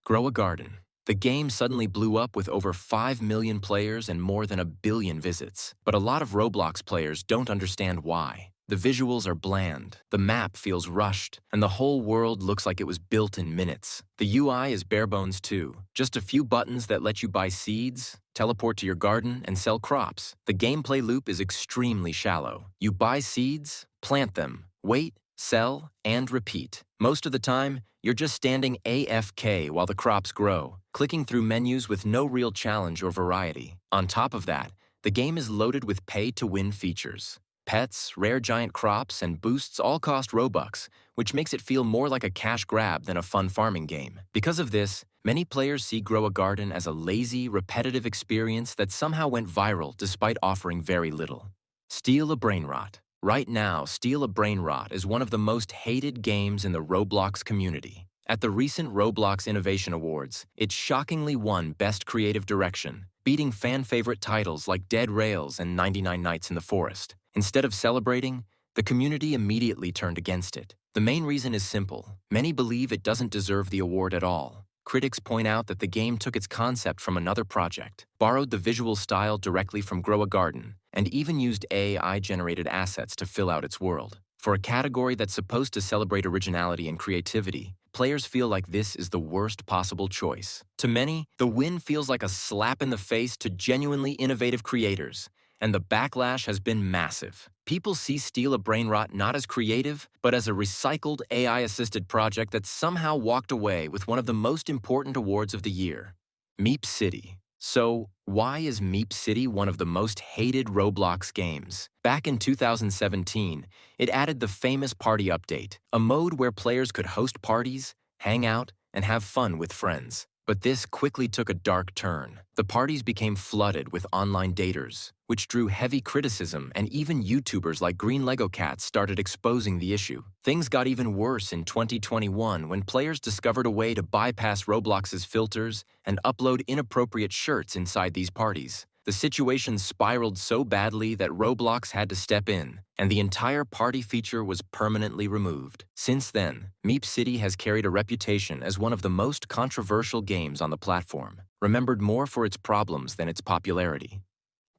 Grow a garden. The game suddenly blew up with over 5 million players and more than 1 billion visits. But a lot of Roblox players don't understand why. The visuals are bland, the map feels rushed, and the whole world looks like it was built in minutes. The UI is bare bones too. Just a few buttons that let you buy seeds, teleport to your garden, and sell crops. The gameplay loop is extremely shallow. You buy seeds, plant them, wait, sell, and repeat. Most of the time, you're just standing AFK while the crops grow, clicking through menus with no real challenge or variety. On top of that, the game is loaded with pay-to-win features. Pets, rare giant crops, and boosts all cost Robux, which makes it feel more like a cash grab than a fun farming game. Because of this, many players see Grow a Garden as a lazy, repetitive experience that somehow went viral despite offering very little. Steal a Brainrot. Right now, Steal a Brainrot is one of the most hated games in the Roblox community. At the recent Roblox Innovation Awards, it shockingly won Best Creative Direction, beating fan-favorite titles like Dead Rails and 99 Nights in the Forest. Instead of celebrating, the community immediately turned against it. The main reason is simple. Many believe it doesn't deserve the award at all. Critics point out that the game took its concept from another project, borrowed the visual style directly from Grow a Garden, and even used AI-generated assets to fill out its world. For a category that's supposed to celebrate originality and creativity, players feel like this is the worst possible choice. To many, the win feels like a slap in the face to genuinely innovative creators, and the backlash has been massive. People see Steal a Brainrot not as creative, but as a recycled AI-assisted project that somehow walked away with one of the most important awards of the year, MeepCity. So, why is MeepCity one of the most hated Roblox games? Back in 2017, it added the famous Party Update, a mode where players could host parties, hang out, and have fun with friends. But this quickly took a dark turn. The parties became flooded with online daters, which drew heavy criticism, and even YouTubers like Green Lego Cats started exposing the issue. Things got even worse in 2021 when players discovered a way to bypass Roblox's filters and upload inappropriate shirts inside these parties. The situation spiraled so badly that Roblox had to step in, and the entire party feature was permanently removed. Since then, MeepCity has carried a reputation as one of the most controversial games on the platform, remembered more for its problems than its popularity.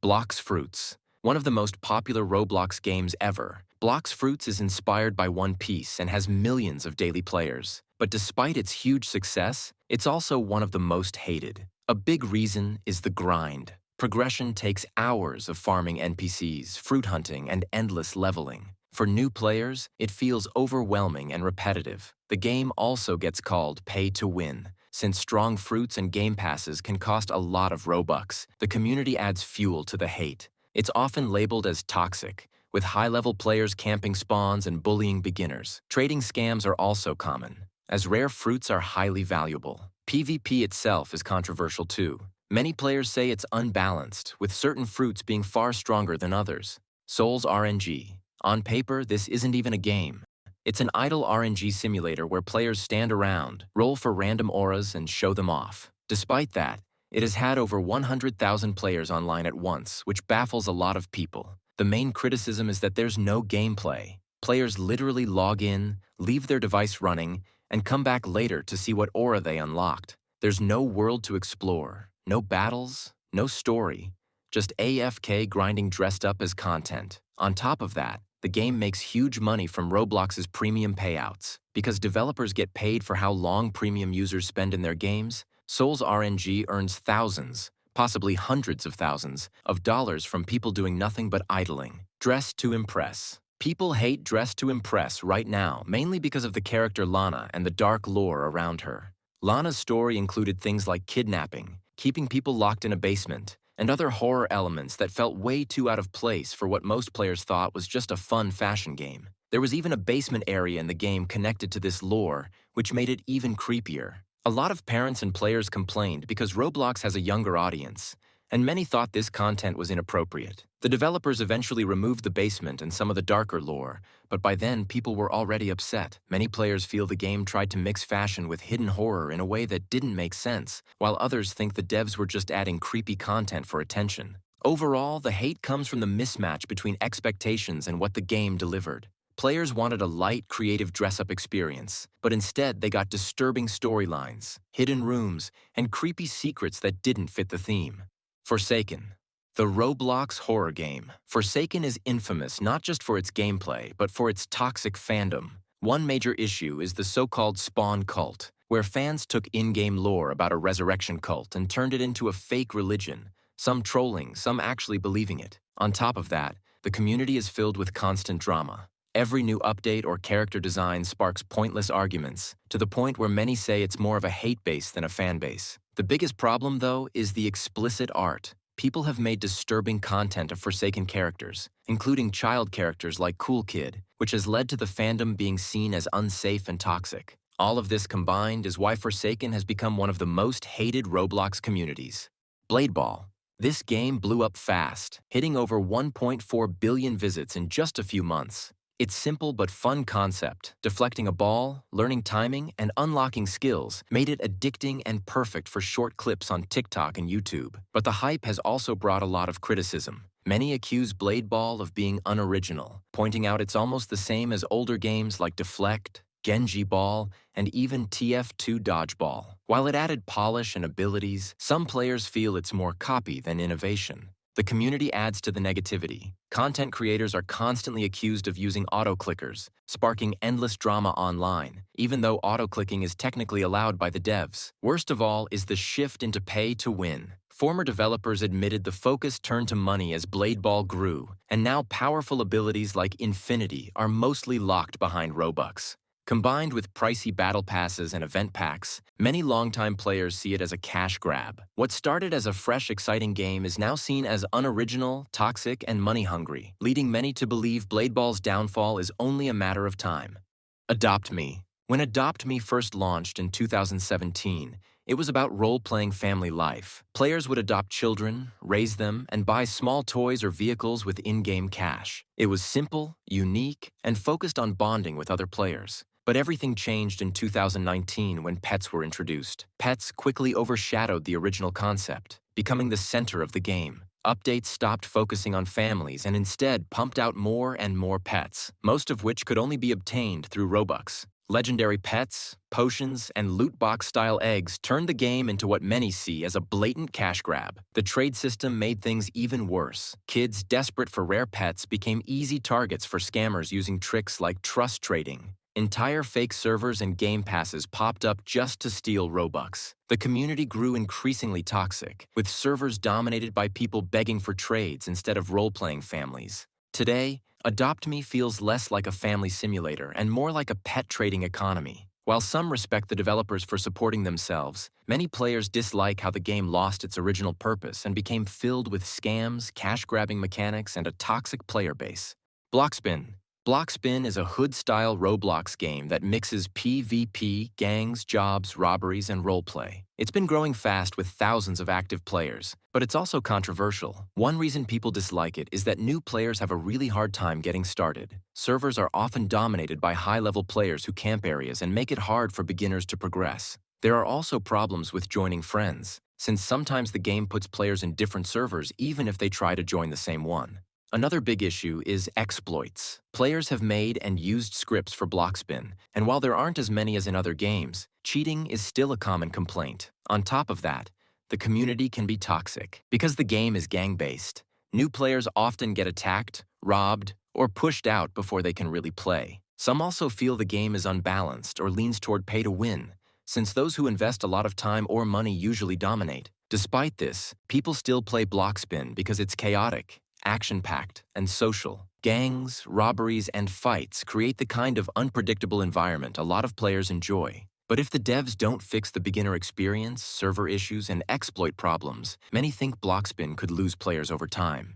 Blox Fruits. One of the most popular Roblox games ever, Blox Fruits is inspired by One Piece and has millions of daily players. But despite its huge success, it's also one of the most hated. A big reason is the grind. Progression takes hours of farming NPCs, fruit hunting, and endless leveling. For new players, it feels overwhelming and repetitive. The game also gets called pay to win. Since strong fruits and game passes can cost a lot of Robux, the community adds fuel to the hate. It's often labeled as toxic, with high-level players camping spawns and bullying beginners. Trading scams are also common, as rare fruits are highly valuable. PvP itself is controversial too. Many players say it's unbalanced, with certain fruits being far stronger than others. Souls RNG. On paper, this isn't even a game. It's an idle RNG simulator where players stand around, roll for random auras, and show them off. Despite that, it has had over 100,000 players online at once, which baffles a lot of people. The main criticism is that there's no gameplay. Players literally log in, leave their device running, and come back later to see what aura they unlocked. There's no world to explore. No battles, no story, just AFK grinding dressed up as content. On top of that, the game makes huge money from Roblox's premium payouts. Because developers get paid for how long premium users spend in their games, Souls RNG earns thousands, possibly hundreds of thousands, of dollars from people doing nothing but idling. Dress to impress. People hate Dress to Impress right now, mainly because of the character Lana and the dark lore around her. Lana's story included things like kidnapping, keeping people locked in a basement, and other horror elements that felt way too out of place for what most players thought was just a fun fashion game. There was even a basement area in the game connected to this lore, which made it even creepier. A lot of parents and players complained because Roblox has a younger audience, and many thought this content was inappropriate. The developers eventually removed the basement and some of the darker lore, but by then people were already upset. Many players feel the game tried to mix fashion with hidden horror in a way that didn't make sense, while others think the devs were just adding creepy content for attention. Overall, the hate comes from the mismatch between expectations and what the game delivered. Players wanted a light, creative dress-up experience, but instead they got disturbing storylines, hidden rooms, and creepy secrets that didn't fit the theme. Forsaken. The Roblox horror game, Forsaken is infamous not just for its gameplay, but for its toxic fandom. One major issue is the so-called Spawn cult, where fans took in-game lore about a resurrection cult and turned it into a fake religion, some trolling, some actually believing it. On top of that, the community is filled with constant drama. Every new update or character design sparks pointless arguments, to the point where many say it's more of a hate base than a fan base. The biggest problem, though, is the explicit art. People have made disturbing content of Forsaken characters, including child characters like Cool Kid, which has led to the fandom being seen as unsafe and toxic. All of this combined is why Forsaken has become one of the most hated Roblox communities. Blade Ball. This game blew up fast, hitting over 1.4 billion visits in just a few months. Its simple but fun concept, deflecting a ball, learning timing, and unlocking skills, made it addicting and perfect for short clips on TikTok and YouTube. But the hype has also brought a lot of criticism. Many accuse Blade Ball of being unoriginal, pointing out it's almost the same as older games like Deflect, Genji Ball, and even TF2 Dodgeball. While it added polish and abilities, some players feel it's more copy than innovation. The community adds to the negativity. Content creators are constantly accused of using auto-clickers, sparking endless drama online, even though auto-clicking is technically allowed by the devs. Worst of all is the shift into pay-to-win. Former developers admitted the focus turned to money as Blade Ball grew, and now powerful abilities like Infinity are mostly locked behind Robux. Combined with pricey battle passes and event packs, many longtime players see it as a cash grab. What started as a fresh, exciting game is now seen as unoriginal, toxic, and money-hungry, leading many to believe Blade Ball's downfall is only a matter of time. Adopt Me. When Adopt Me first launched in 2017, it was about role-playing family life. Players would adopt children, raise them, and buy small toys or vehicles with in-game cash. It was simple, unique, and focused on bonding with other players. But everything changed in 2019 when pets were introduced. Pets quickly overshadowed the original concept, becoming the center of the game. Updates stopped focusing on families and instead pumped out more and more pets, most of which could only be obtained through Robux. Legendary pets, potions, and loot box-style eggs turned the game into what many see as a blatant cash grab. The trade system made things even worse. Kids desperate for rare pets became easy targets for scammers using tricks like trust trading. Entire fake servers and game passes popped up just to steal Robux. The community grew increasingly toxic, with servers dominated by people begging for trades instead of role-playing families. Today, Adopt Me feels less like a family simulator and more like a pet trading economy. While some respect the developers for supporting themselves, many players dislike how the game lost its original purpose and became filled with scams, cash-grabbing mechanics, and a toxic player base. Blockspin. Blockspin is a hood-style Roblox game that mixes PvP, gangs, jobs, robberies, and roleplay. It's been growing fast with thousands of active players, but it's also controversial. One reason people dislike it is that new players have a really hard time getting started. Servers are often dominated by high-level players who camp areas and make it hard for beginners to progress. There are also problems with joining friends, since sometimes the game puts players in different servers even if they try to join the same one. Another big issue is exploits. Players have made and used scripts for Blockspin, and while there aren't as many as in other games, cheating is still a common complaint. On top of that, the community can be toxic. Because the game is gang-based, new players often get attacked, robbed, or pushed out before they can really play. Some also feel the game is unbalanced or leans toward pay-to-win, since those who invest a lot of time or money usually dominate. Despite this, people still play Blockspin because it's chaotic, action-packed, and social. Gangs, robberies, and fights create the kind of unpredictable environment a lot of players enjoy. But if the devs don't fix the beginner experience, server issues, and exploit problems, many think Blockspin could lose players over time.